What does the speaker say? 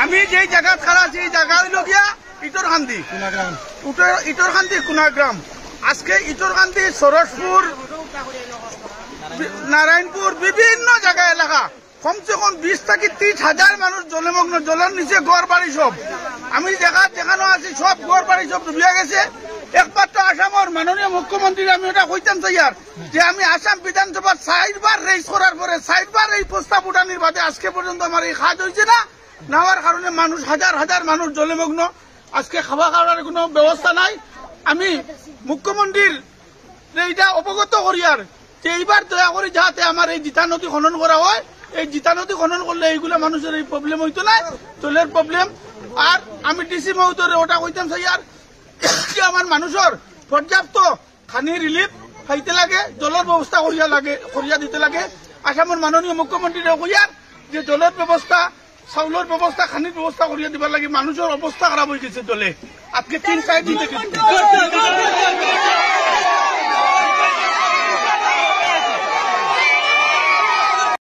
আমি যে জায়গা খাড়া আছি এই জায়গা হইল গিয়া ইটরকান্দি ইটরকান্দি কুনাগ্রাম। আজকে ইটরকান্দি সরসপুর নারায়ণপুর বিভিন্ন জায়গা এলাকা কমসে কম 20 থেকে 30,000 মানুষ জলমগ্ন, জলের নিচে ঘর বাড়ি সব। আমি জায়গা যেখানে আছি সব ঘর বাড়ি সব ডুবিয়া গেছে। একমাত্র আসামের মাননীয় মুখ্যমন্ত্রী আমি ওটা কইতাম চাই আর যে আমি আসাম বিধানসভার 4 বার রেইজ করার পরে 4 বার এই প্রস্তাব উঠানির বাদে আজকে পর্যন্ত আমার এই কাজ হয়েছে না। নেওয়ার কারণে মানুষ হাজার হাজার মানুষ জলমগ্ন। আজকে খাওয়া খাওয়ার কোনো ব্যবস্থা নাই। আমি মুখ্যমন্ত্রীর এইটা অবগত করি আর যে এইবার দয়া করে যাতে আমার এই জিতা নদী খনন করা হয়। এই জিতা নদী খনন করলে এইগুলা মানুষের এই প্রবলেম হইতো না, জলের প্রবলেম। আর আমি ডিসি মহোদয় ওটা কইতাম চাই আর যে আমার মানুষের পর্যাপ্ত খানি রিলিফ খাইতে লাগে, জলের ব্যবস্থা করিয়া দিতে লাগে। আসামের মাননীয় মুখ্যমন্ত্রীরা কইয়ার যে জলের ব্যবস্থা, চাউলের ব্যবস্থা, খানির ব্যবস্থা করিয়া দিবার লাগে। মানুষের অবস্থা খারাপ হয়ে গেছে জলে। আজকে 3 সাইড দিতে